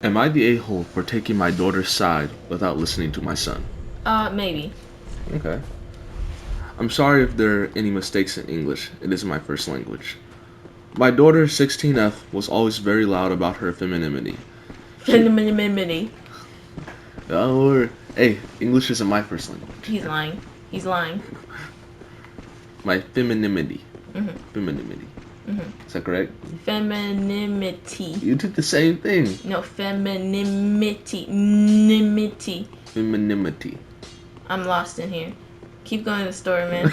Am I the a-hole for taking my daughter's side without listening to my son? Maybe. Okay. I'm sorry if there are any mistakes in English. It is my first language. My daughter, 16F, was always very loud about her femininity. Femininity. Hey, English isn't my first language. He's lying. He's lying. My femininity. Mhm. Femininity. Mhm. Is that correct? Femininity. You did the same thing. No, femininity. Nimity. Femininity. I'm lost in here. Keep going to the story, man.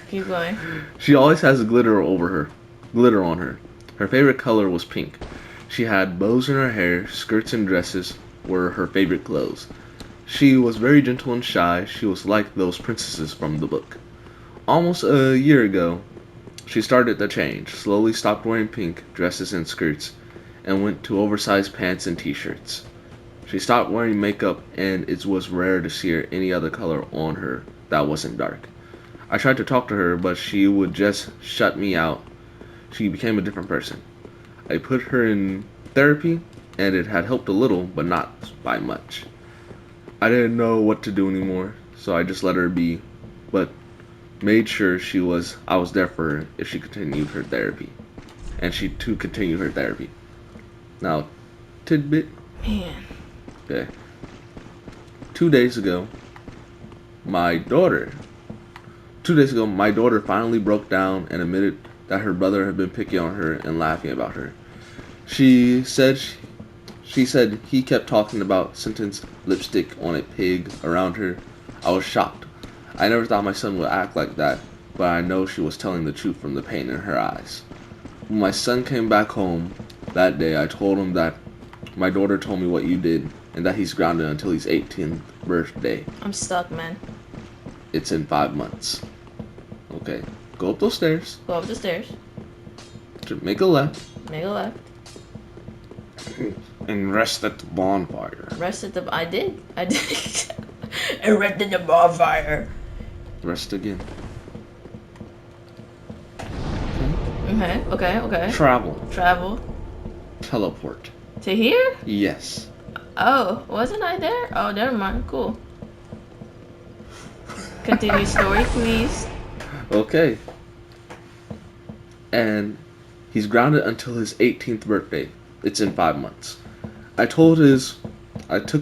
Keep going. She always has glitter on her. Her favorite color was pink. She had bows in her hair, skirts and dresses were her favorite clothes. She was very gentle and shy. She was like those princesses from the book. Almost a year ago, she started to change, slowly stopped wearing pink dresses and skirts, and went to oversized pants and t-shirts. She stopped wearing makeup, and it was rare to see her any other color on her that wasn't dark. I tried to talk to her, but she would just shut me out. She became a different person. I put her in therapy, and it had helped a little, but not by much. I didn't know what to do anymore, so I just let her be, but made sure I was there for her if she continued her therapy. And she too continued her therapy. Now, tidbit. Man. Okay. 2 days ago, my daughter 2 days ago, my daughter finally broke down and admitted that her brother had been picking on her and laughing about her. She said he kept talking about sentence lipstick on a pig around her. I was shocked. I never thought my son would act like that, but I know she was telling the truth from the pain in her eyes. When my son came back home that day, I told him that my daughter told me what you did and that he's grounded until his 18th birthday. I'm stuck, man. It's in 5 months. Okay, go up those stairs. Go up the stairs. Make a left. Make a left. And rest at the bonfire. Rest at the... I did. And rest at the bonfire. Rest again. Okay. Travel. Teleport. To here? Yes. Oh, wasn't I there? Oh, never mind. Cool. Continue story, please. Okay. And he's grounded until his 18th birthday. It's in 5 months. I took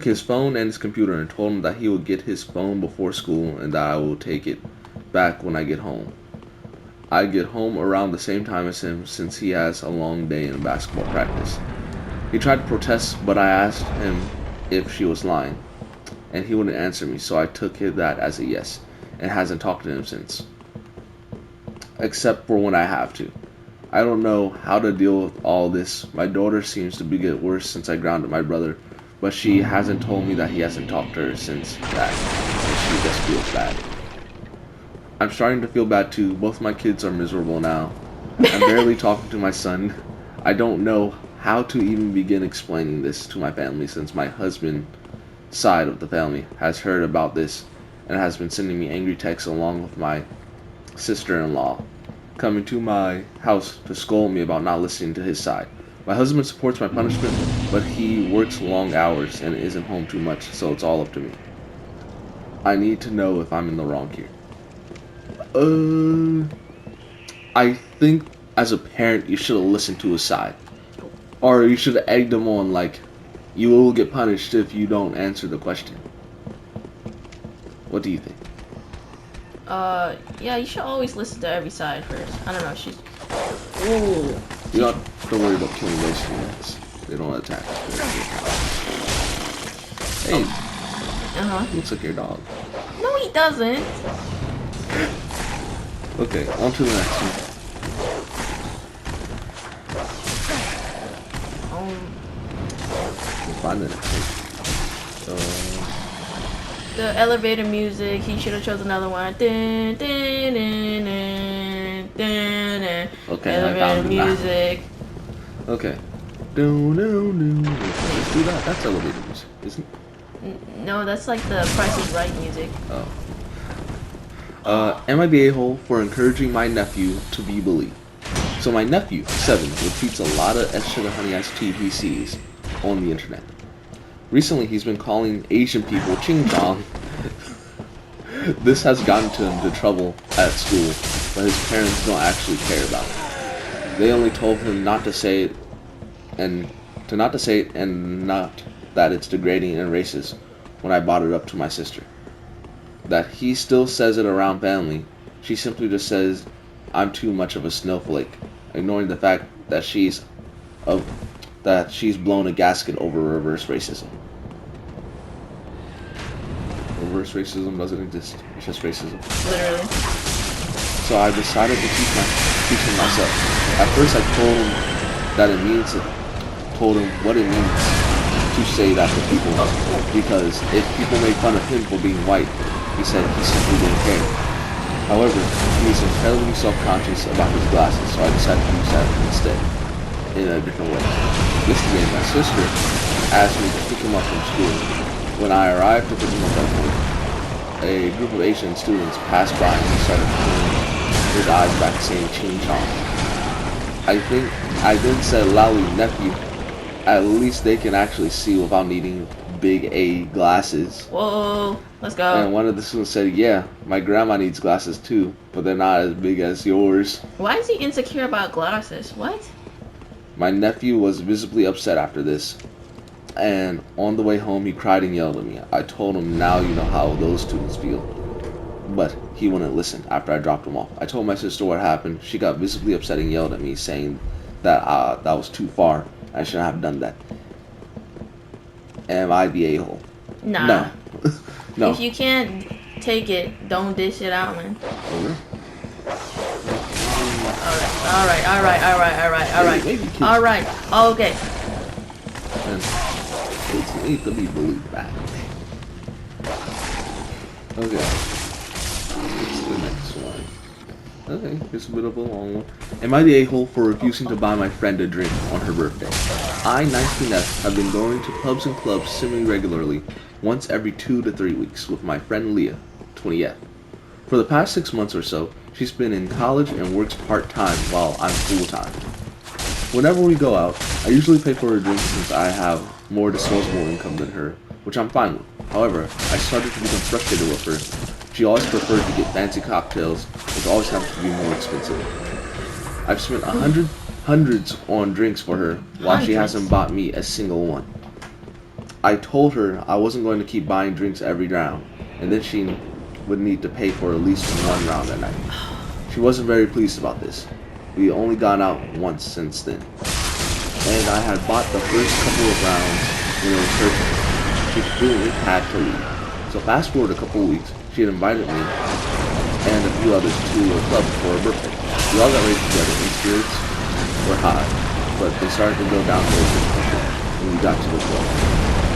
his phone and his computer and told him that he would get his phone before school and that I will take it back when I get home. I get home around the same time as him since he has a long day in basketball practice. He tried to protest, but I asked him if she was lying, and he wouldn't answer me, so I took that as a yes, and hasn't talked to him since. Except for when I have to. I don't know how to deal with all this. My daughter seems to get worse since I grounded my brother, but she hasn't told me that he hasn't talked to her since that, and she just feels bad. I'm starting to feel bad too. Both my kids are miserable now. I'm barely talking to my son. I don't know how to even begin explaining this to my family since my husband's side of the family has heard about this and has been sending me angry texts along with my sister-in-law coming to my house to scold me about not listening to his side. My husband supports my punishment, but he works long hours and isn't home too much, so it's all up to me. I need to know if I'm in the wrong here. I think as a parent you should have listened to his side. Or you should have egged him on like, you will get punished if you don't answer the question. What do you think? Yeah, you should always listen to every side first. I don't know, she's... Ooh. You don't have to worry about killing those humans. They don't attack. Hey. Looks like your dog. No, he doesn't. Okay, on to the next one. We'll find the next one. The elevator music, he should have chosen another one. Dun, dun, dun, dun, dun, dun. Okay, elevator music. Okay. Let's do that. That's elevator music, isn't it? No, that's like the Price is Right music. Oh. Am I the a-hole for encouraging my nephew to be bullied? So my nephew, 7, repeats a lot of extra honey iced tea he sees. on the internet. Recently, he's been calling Asian people ching chong. This has gotten him into trouble at school, but his parents don't actually care about it. They only told him not to say it, and not that it's degrading and racist when I brought it up to my sister. That he still says it around family. She simply just says I'm too much of a snowflake, ignoring the fact that she's blown a gasket over reverse racism. Reverse racism doesn't exist. It's just racism. Literally. So I decided to teach him myself. At first, I told him what it means to say that to people, because if people made fun of him for being white, he said he simply didn't care. However, he is incredibly self-conscious about his glasses, so I decided to use that instead, in a different way. Yesterday, my sister asked me to pick him up from school. When I arrived to pick him up at home, a group of Asian students passed by and he started pulling his eyes back saying ching chong. I then said loudly, nephew, at least they can actually see without needing big A glasses. Whoa, let's go. And one of the students said, yeah, my grandma needs glasses too, but they're not as big as yours. Why is he insecure about glasses? What? My nephew was visibly upset after this, and on the way home he cried and yelled at me. I told him, now you know how those students feel. But he wouldn't listen after I dropped him off. I told my sister what happened. She got visibly upset and yelled at me, saying that that was too far. I shouldn't have done that. Am I the a-hole? Nah. No. No. If you can't take it, don't dish it out, man. Oh, Alright. Okay. And kids need to be bullied back. Okay. What's the next one? Okay, it's a bit of a long one. Am I the a-hole for refusing to buy my friend a drink on her birthday? I, 19F, have been going to pubs and clubs semi-regularly, once every 2 to 3 weeks, with my friend Leah, 20F. For the past 6 months or so, she's been in college and works part-time while I'm full-time. Whenever we go out, I usually pay for her drink since I have more disposable income than her, which I'm fine with. However, I started to become frustrated with her. She always preferred to get fancy cocktails, which always happen to be more expensive. I've spent hundreds on drinks for her, while she hasn't bought me a single one. I told her I wasn't going to keep buying drinks every round, and then she would need to pay for at least one round a night. She wasn't very pleased about this. We only gone out once since then, and I had bought the first couple of rounds when it was her turn. She fleetly had to leave. So fast forward a couple of weeks, she had invited me and a few others to a club for her birthday. We all got ready together, and spirits were high, but they started to go downhill when we got to the club.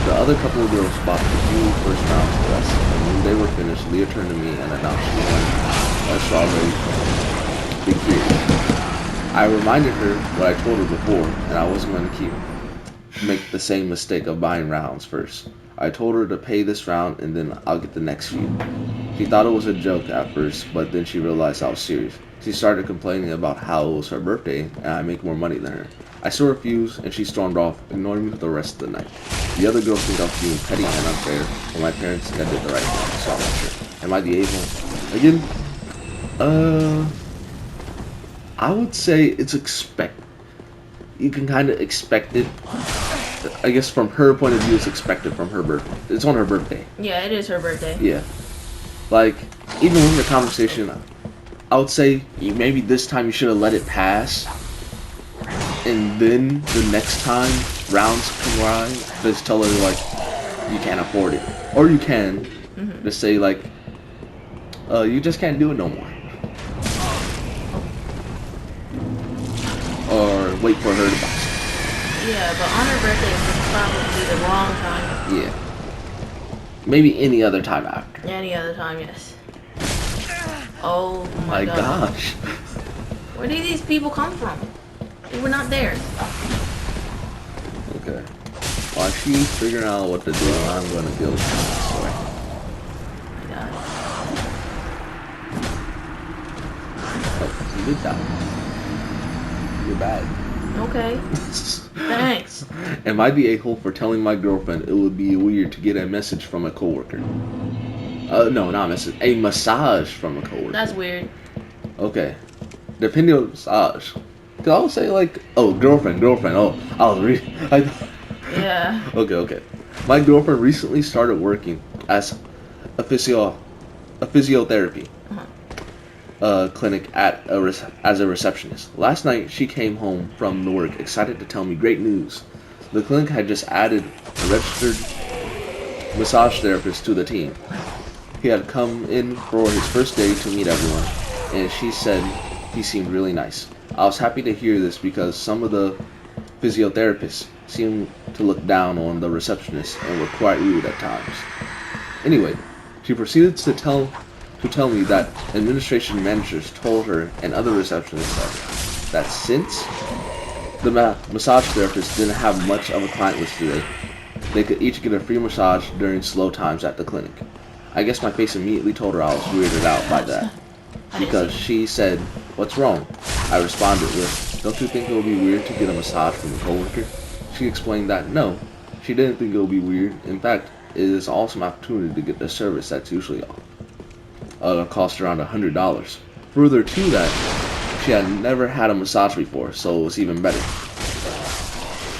The other couple of girls bought a few first rounds for us, and when they were finished, Leah turned to me and announced she wanted a strawberry big kid. I reminded her what I told her before, and I wasn't going to make the same mistake of buying rounds first. I told her to pay this round and then I'll get the next few. She thought it was a joke at first, but then she realized I was serious. She started complaining about how it was her birthday and I make more money than her. I still refused and she stormed off, ignoring me for the rest of the night. The other girls think I was being petty and unfair, but my parents think I did the right thing, so I'm not sure. Am I the a-hole? Again? I would say it's you can kind of expect it. I guess from her point of view, it's expected from her birthday. It's on her birthday. Yeah, it is her birthday. Yeah. Like, even with the conversation, I would say maybe this time you should have let it pass. And then the next time rounds come around, just tell her, like, you can't afford it. Or you can just say, like, you just can't do it no more. Or wait for her to buy something. Yeah, but on her birthday is probably the wrong time. Yeah. Maybe any other time after. Any other time, yes. Oh my god. Gosh. Where did these people come from? They were not there. Okay. While she's figuring out what to do, I'm going to go with the story. Oh my god. Oh, you did that. You're bad. Okay. Thanks. Am I the a-hole for telling my girlfriend it would be weird to get a message from a coworker? No, not a message. A massage from a coworker. That's weird. Okay. Depending on massage. Cause I would say like, oh, girlfriend. Oh, I was reading. Yeah. Okay. My girlfriend recently started working as a physiotherapy clinic as a receptionist. Last night, she came home from the work excited to tell me great news. The clinic had just added a registered massage therapist to the team. He had come in for his first day to meet everyone, and she said he seemed really nice. I was happy to hear this because some of the physiotherapists seemed to look down on the receptionists and were quite rude at times. Anyway, she proceeded to tell me that administration managers told her and other receptionists that since the massage therapists didn't have much of a client list today, they could each get a free massage during slow times at the clinic. I guess my face immediately told her I was weirded out by that, because she said, "What's wrong?" I responded with, "Don't you think it would be weird to get a massage from a coworker?" She explained that no, she didn't think it would be weird. In fact, it is an awesome opportunity to get a service that's usually cost around $100. Further to that, she had never had a massage before, so it was even better.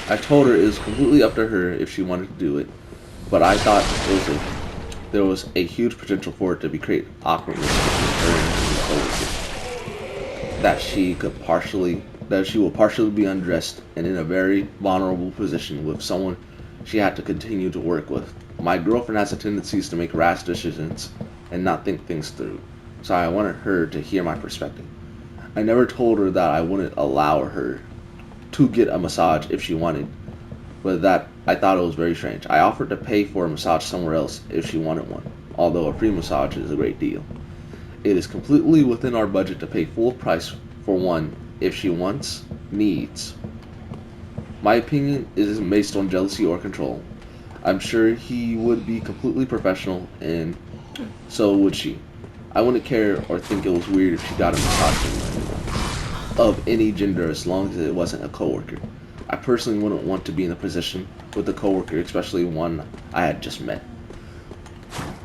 I told her it was completely up to her if she wanted to do it, but I thought there was a huge potential for it to create awkwardness between her and the coworker. That she will partially be undressed and in a very vulnerable position with someone she had to continue to work with. My girlfriend has a tendency to make rash decisions and not think things through, so I wanted her to hear my perspective. I never told her that I wouldn't allow her to get a massage if she wanted, but that I thought it was very strange. I offered to pay for a massage somewhere else if she wanted one, although a free massage is a great deal. It is completely within our budget to pay full price for one if she needs. My opinion isn't based on jealousy or control. I'm sure he would be completely professional, and so would she. I wouldn't care or think it was weird if she got a massage from anyone of any gender as long as it wasn't a coworker. I personally wouldn't want to be in a position with a coworker, especially one I had just met.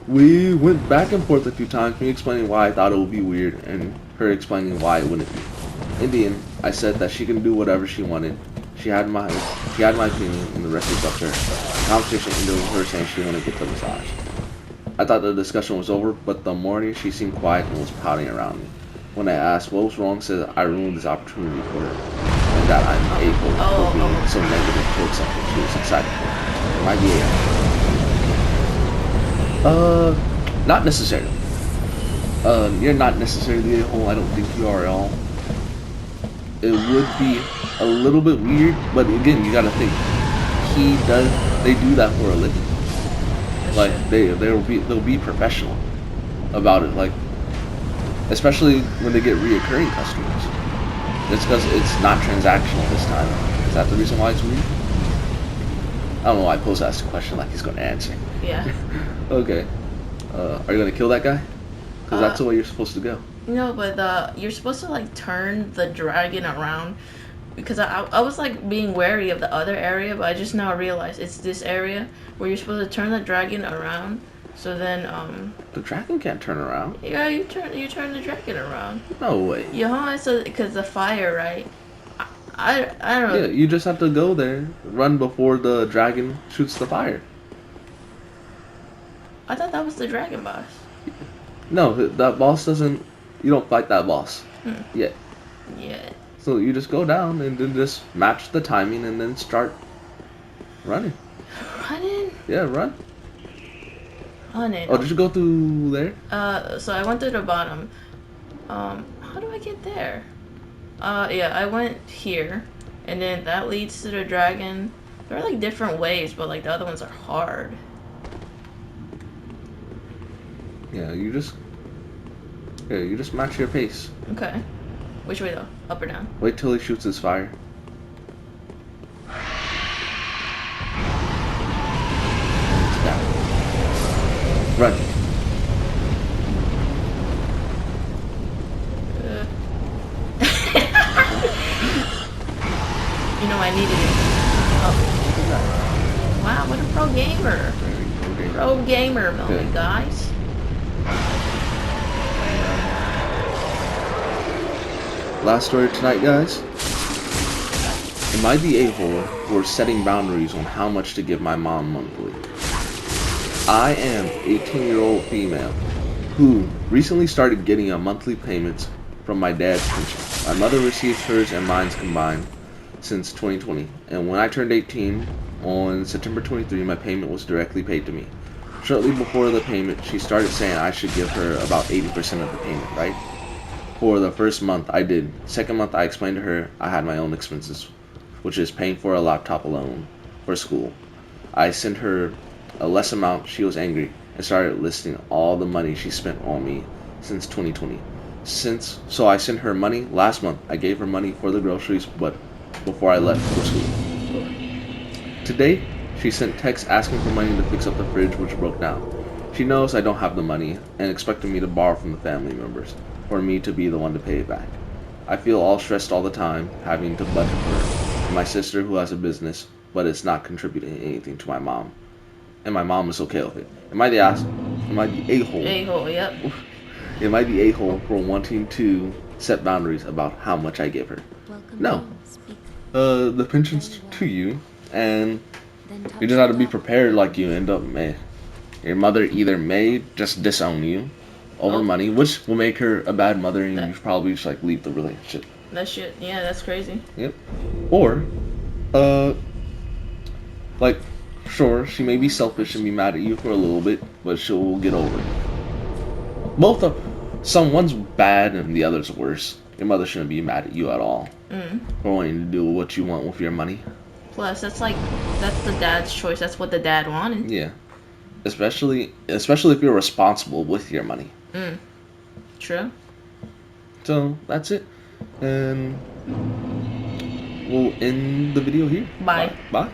We went back and forth a few times, me explaining why I thought it would be weird and her explaining why it wouldn't be. In the end, I said that she can do whatever she wanted. She had my opinion, and the rest was up to her. The conversation ended with her saying she wanted to get the massage. I thought the discussion was over, but the morning she seemed quiet and was pouting around me. When I asked what was wrong, said I ruined this opportunity for her, and that I'm able for being so negative towards something she was excited for. Am I the a-hole? Not necessarily. You're not necessarily the a-hole. I don't think you are at all. It would be a little bit weird, but again, you gotta think. They do that for a living. Like they'll be professional about it. Like, especially when they get reoccurring customers. It's because it's not transactional this time. Is that the reason why it's weird? I don't know why Post asked a question like he's gonna answer. Yeah. Okay. Are you gonna kill that guy? Because that's the way you're supposed to go. No, but you're supposed to like turn the dragon around, because I was like being wary of the other area, but I just now realized it's this area where you're supposed to turn the dragon around. So then the dragon can't turn around. Yeah, you turn the dragon around. No way. Yeah, so because the fire, right? I don't know. Yeah, you just have to go there, run before the dragon shoots the fire. I thought that was the dragon boss. No, that boss doesn't. You don't fight that boss yet. Yeah. So you just go down and then just match the timing and then start running. Running? Yeah, run. Running. Oh, did you go through there? So I went through the bottom. How do I get there? Yeah, I went here, and then that leads to the dragon. There are like different ways, but like the other ones are hard. Yeah, you just match your pace. Okay. Which way though? Up or down? Wait till he shoots his fire. Run. You know I needed it. Oh. pro gamer. Pro gamer moment, Okay. guys. Last story tonight, guys. Am I the a-hole for setting boundaries on how much to give my mom monthly? I am 18-year-old female who recently started getting a monthly payments from my dad's pension. My mother receives hers and mine's combined since 2020, and when I turned 18 on September 23, my payment was directly paid to me. Shortly before the payment, she started saying I should give her about 80% of the payment, right? For the first month, I did. Second month, I explained to her I had my own expenses, which is paying for a laptop alone for school. I sent her a less amount. She was angry and started listing all the money she spent on me since 2020. So I sent her money last month. I gave her money for the groceries, but before I left for school. Today, she sent texts asking for money to fix up the fridge which broke down. She knows I don't have the money and expected me to borrow from the family members for me to be the one to pay it back. I feel all stressed all the time, having to budget for her and my sister who has a business, but it's not contributing anything to my mom. And my mom is okay with it. Am I the ass? Am I the a-hole? A-hole, yep. Am I the a-hole for wanting to set boundaries about how much I give her? No. The pension's to you, and you just have to be prepared. Like you end up, your mother either may just disown you over money, which will make her a bad mother, and you probably just like leave the relationship. That shit, yeah, that's crazy. Yep. Or, like, sure, she may be selfish and be mad at you for a little bit, but she'll get over it. Both of one's bad and the other's worse. Your mother shouldn't be mad at you at all for wanting to do what you want with your money. Plus, that's the dad's choice. That's what the dad wanted. Yeah. Especially if you're responsible with your money. True. So that's it, and we'll end the video here. Bye. Bye.